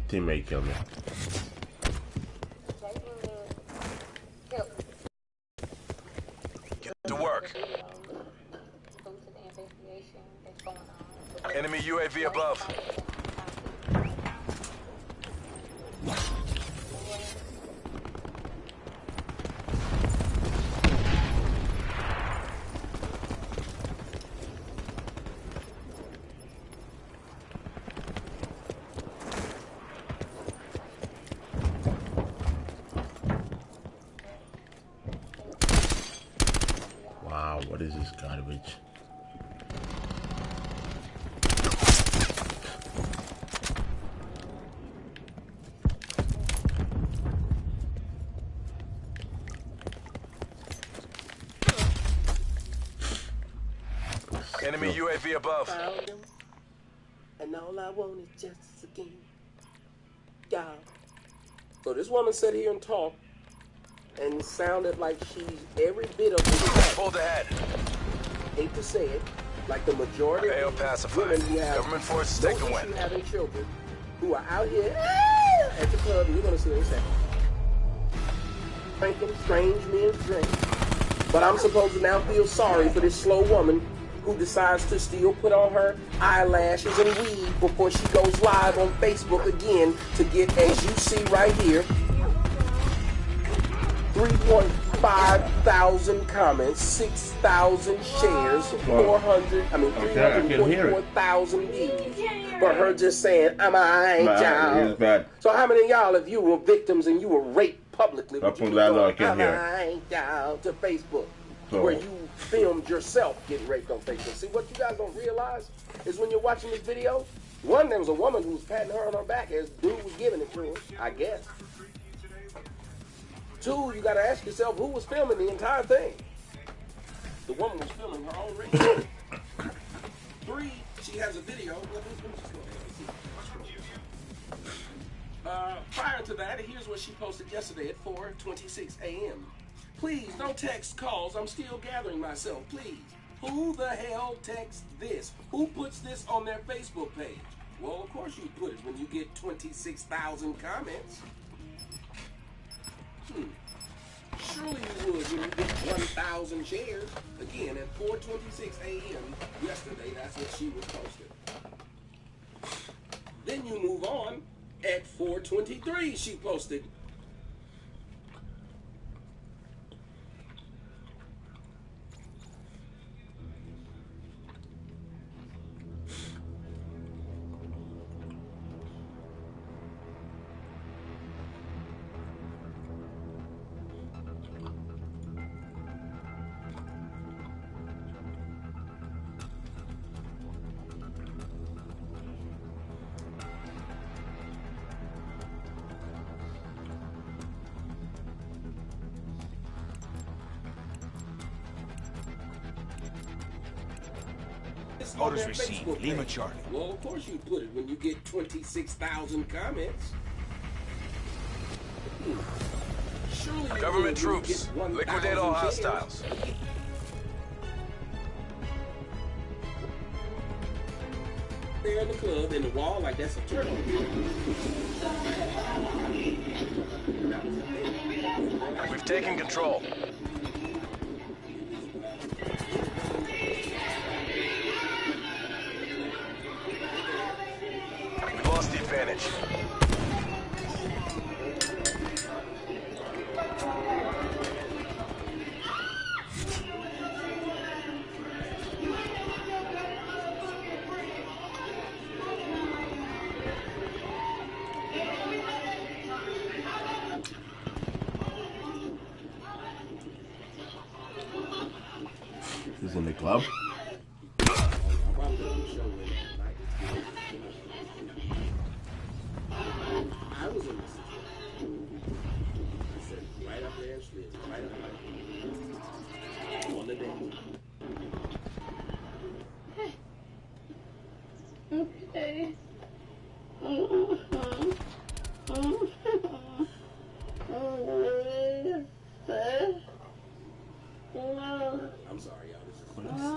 Teammate killed me. Get to work. Enemy UAV above. Wow, what is this garbage? Enemy UAV above. Found him, and all I want is justice again. God. So this woman sat here and talked and sounded like she's every bit of the pulled ahead. Hate to say it, like the majority of women who have government forces take the win. Having children who are out here at the club, and you're gonna see what I'm saying. Drinking strange men's drink. But I'm supposed to now feel sorry for this slow woman who decides to still put on her eyelashes and weave before she goes live on Facebook again to get, as you see right here, 3,500 comments, 6,000 shares, 344,000 views for her just saying, I'm alright, y'all. So how many of y'all, if you were victims and you were raped publicly what you down to Facebook, where you filmed yourself getting raped on Facebook. See, what you guys don't realize is when you're watching this video, one, there was a woman who was patting her on her back as dude was giving it to her, I guess. Two, you gotta ask yourself who was filming the entire thing. The woman was filming her own rape. Three, she has a video. Prior to that, here's what she posted yesterday at 4:26 a.m. Please, no text calls. I'm still gathering myself. Please. Who the hell texts this? Who puts this on their Facebook page? Well, of course you put it when you get 26,000 comments. Surely you would when you get 1,000 shares. Again, at 4:26 a.m. yesterday, that's what she was posted. Then you move on. At 4:23, she posted. Orders received. Lima Charlie. Well, of course you put it when you get 26,000 comments. Surely Government troops, liquidate all hostiles. There in the club, in the wall, like that's a turtle. We've taken control. Lost the advantage. He's in the club. Okay. I'm sorry, y'all. What is that?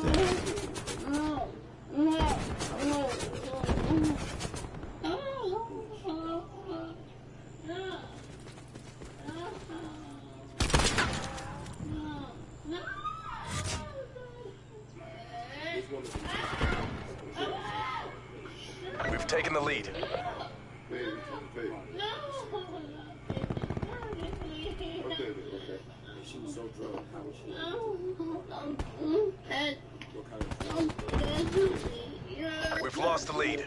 We've taken the lead. She was so drunk. How was she? We've lost the lead.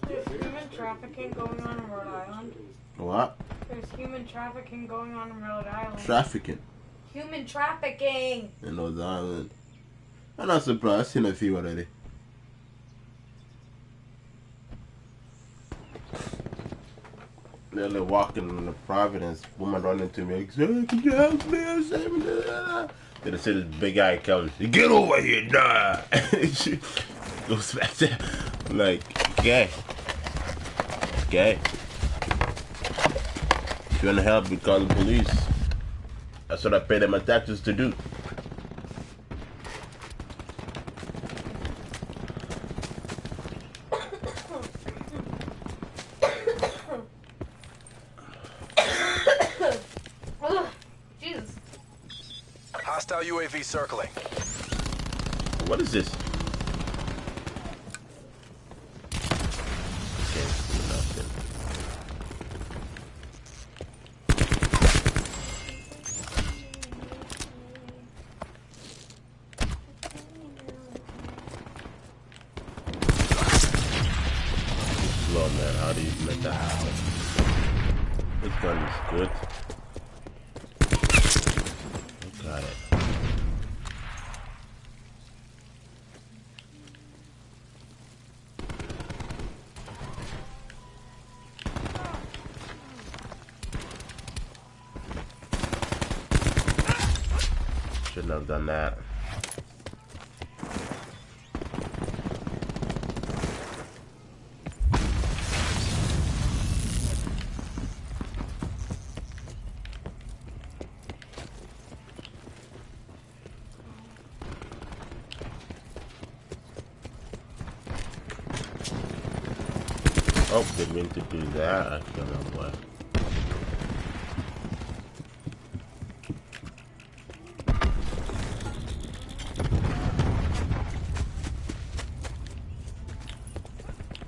There's human trafficking going on in Rhode Island. What? There's human trafficking going on in Rhode Island. Trafficking. Human trafficking. In Rhode Island. I'm not surprised. I've seen a few already. They're walking in the Providence. Woman running to me. Like, can you help me? Save me. Then I see this big guy comes. Get over here, nah. She goes back there. I'm like, okay. Okay. If you want to help me, call the police. That's what I pay them my taxes to do. Hostile UAV circling. What is this? Lord, man, how do you make that happen? This gun is good. never done that. Oh, didn't mean to do that. I don't know what.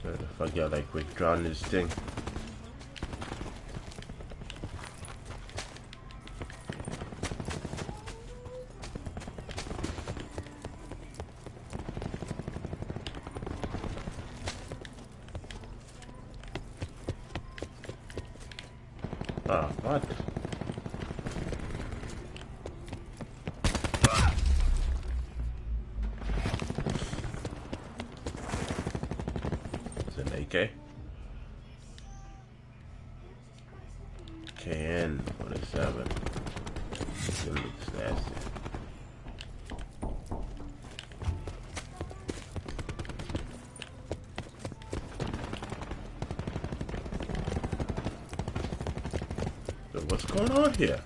Where the fuck y'all like withdrawing this thing? Oh, what? It's an AK. KN 47. It looks nasty. What's going on here?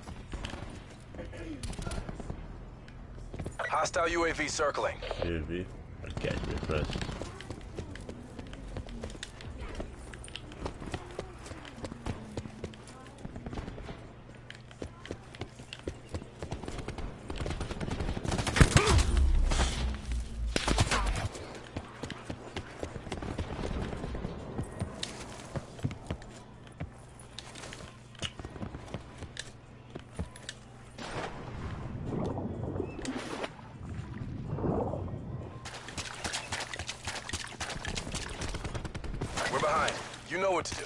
Hostile UAV circling. UAV? I'll catch you first. We're behind. You know what to do.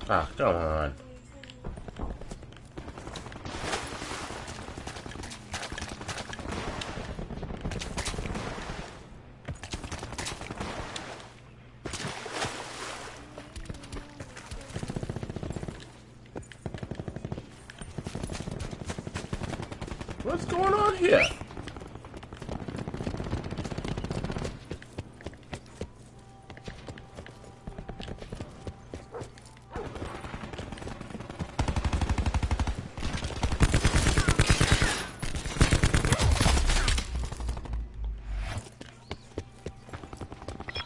Ah, come on. What's going on here?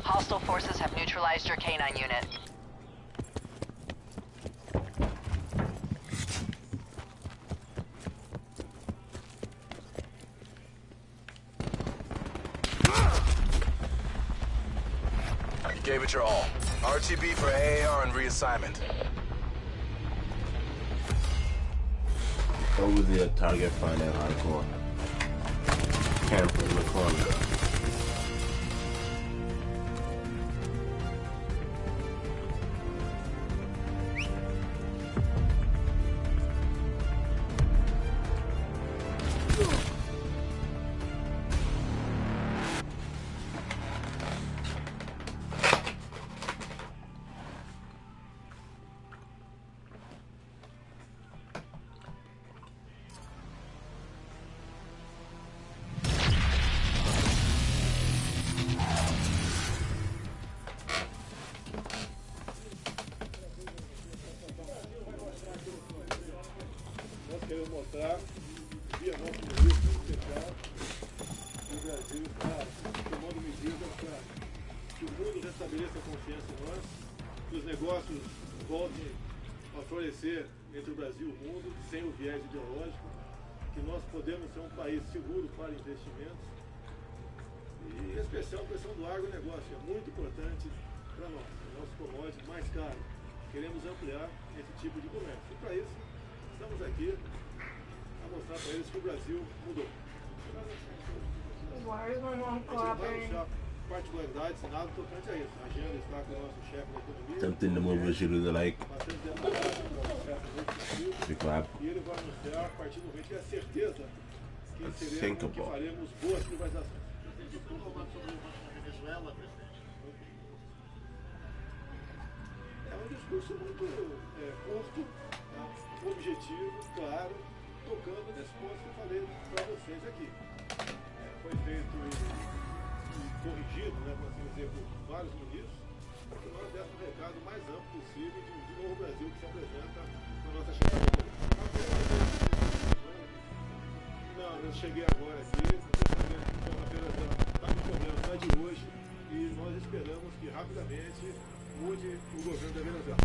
Hostile forces have neutralized your canine unit. Gave it your all. RTB for AAR and reassignment. Over there, target finding hardcore. Camp in the corner. Queremos mostrar via nosso registro especial que o Brasil está tomando medidas para que o mundo restabeleça a confiança em nós, que os negócios voltem a florescer entre o Brasil e o mundo, sem o viés ideológico, que nós podemos ser um país seguro para investimentos e, em especial, a questão do agronegócio é muito importante para nós, o nosso commodity mais caro. Queremos ampliar esse tipo de comércio. E para isso, estamos aqui a mostrar para eles que o Brasil mudou. Why is my mom clapping? particularidades e nada tocante a isso. A agenda está com o nosso chefe da economia. Something the movie should do like. E ele vai anunciar a partir do momento que a certeza que faremos boas privatizações. É um discurso muito curto, objetivo, claro, tocando nesse ponto que eu falei para vocês aqui. Foi feito e corrigido, né, por assim dizer, por vários ministros, para que nós dessemos um recado mais amplo possível de novo Brasil que se apresenta na nossa chegada política. Não, eu cheguei agora aqui, está com problema só de hoje e nós esperamos que rapidamente mude o governo da Venezuela.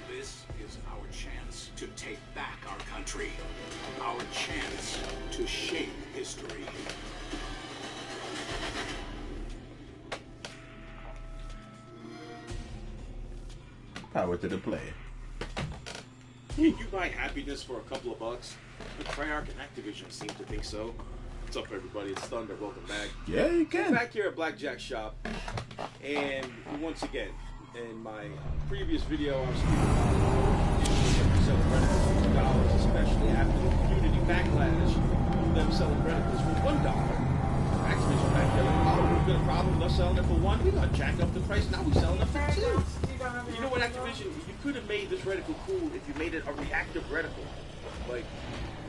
This is our chance to take back our country. Our chance to shape history. Power to the player. Can you buy happiness for a couple of bucks? The Treyarch and Activision seem to think so. What's up, everybody? It's Thunder. Welcome back. Yeah, you can. We're back here at Blackjack's shop, and once again, in my previous video, I was speaking about selling reticles for $2, especially after the community backlash of them selling reticles for $1. Activision back there, like, oh, we've got a problem with us selling it for $1. We got to jack up the price. Now we're selling it for $2. You know what, Activision? You could have made this reticle cool if you made it a reactive reticle. Like,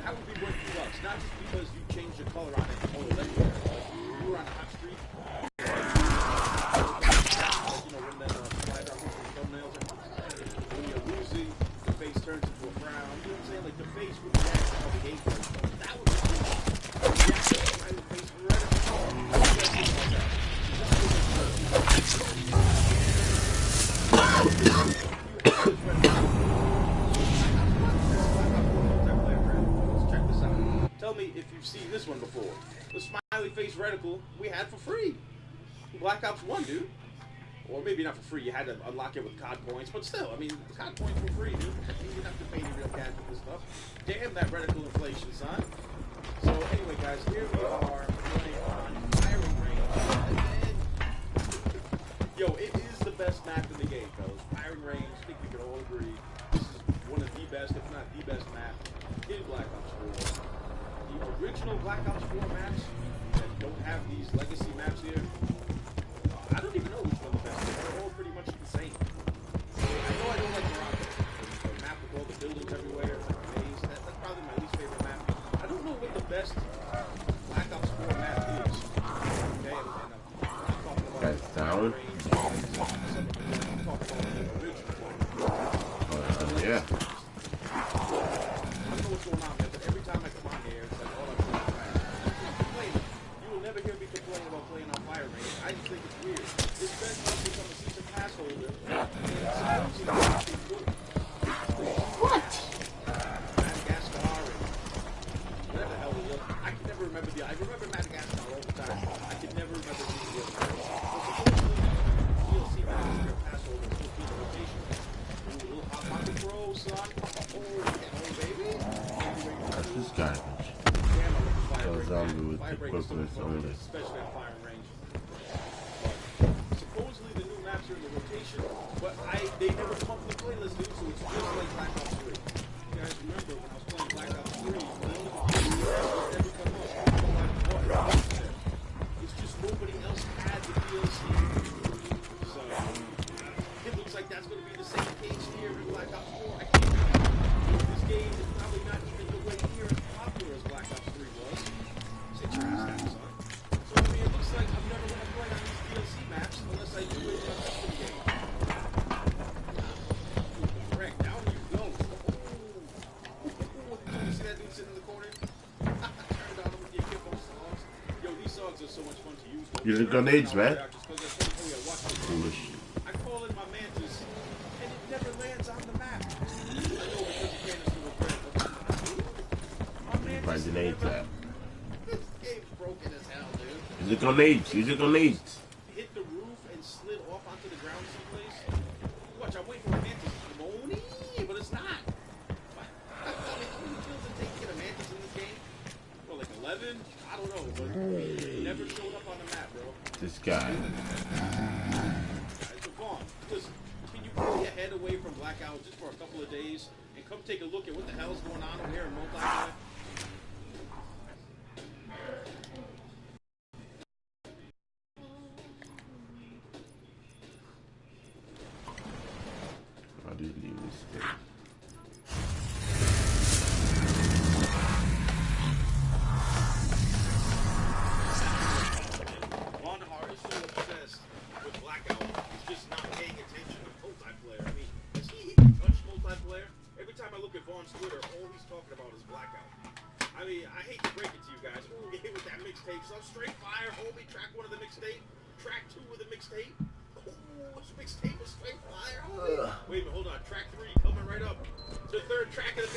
that would be worth $2. Not just because you changed the color on it or the legendary. Like, you were on a hot streak. When you're losing, the face turns into a frown. You know what I'm saying? Like the face would react to how the game goes. That would be cool. The face would react. Check this out. Tell me if you've seen this one before. The smiley face reticle we had for free. Black Ops 1, dude. Or maybe not for free, you had to unlock it with COD points, but still, I mean, COD points were free, dude. You didn't have to pay any real cash for this stuff. Damn that reticle inflation, son. So anyway, guys, here we are playing on Firing Range. Yo, it is the best map in the game, fellas. Firing Range, I think we can all agree. This is one of the best, if not the best map in Black Ops 4. The original Black Ops 4 maps that don't have these legacy maps here, I don't even know which one the best is. They're all pretty much the same. I know I don't like Morocco. The map with all the buildings everywhere. It's like a maze. That's probably my least favorite map. I don't know what the best Black Ops 4 map is. Okay, and I'm talking about that's down. Yeah. I don't know what's going on, man, but every time I come on here, it's like all I'm doing is complaining. You will never hear me complain about playing on Fire Range. I just think it's weird. This bench must become a season pass holder. What? Madagascar and whatever the hell it was. I can never remember I remember Madagascar all the time. I can never remember the other. So supposedly, DLC Madagascar pass holder is supposed to be in the rotation. Ooh, a little hot pocket pro, son. Oh, baby. That's just garbage. So zombie with the equipment only. Especially at Firing Range. Supposedly the new maps are in the rotation, but they never come up with the playlist, dude, so it's just like Black Ops 3. You guys remember when I was playing Black Ops 3, never come up. It's just nobody else had the DLC. So it looks like that's going to be the same case here in Black Ops 4. I can't believe this game is probably not even the way near as popular as Black Ops 3 was. Sit your ass down, son. So I mean, it looks like I'm never going to play on these DLC maps unless I do it on the custom game. Correct, down you go. Did you see that dude sitting in the corner? Turned on him with your Kippo songs. Yo, these songs are so much fun to use. Using grenades, man. Foolish. I call in my mantis imagine that. This game's broken as hell, dude. Use it on needs. Use it on needs. Hit the roof and slid off onto the ground someplace. Watch, I'm waiting for a mantis Moni, but it's not. I mean, how many kills it take to get a mantis in this game? Well, like 11? I don't know, but it never showed up on the map, bro. This guy. So Vaughn, listen, can you pull your head away from Blackout just for a couple of days and come take a look at what the hell's going on over here in multiplayer? I'll just leave this thing. Vaughn Hart is so obsessed with Blackout, he's just not paying attention to multiplayer. I mean, does he even touch multiplayer? Every time I look at Vaughn's Twitter, all he's talking about is Blackout. I mean, I hate to break it to you guys. Ooh, get hit with that mixtape. So straight fire, homie, track 1 of the mixtape, track 2 of the mixtape. Ooh, this mixtape was straight fire, homie. Wait a minute, hold on. Track 3 coming right up. It's the 3rd track of the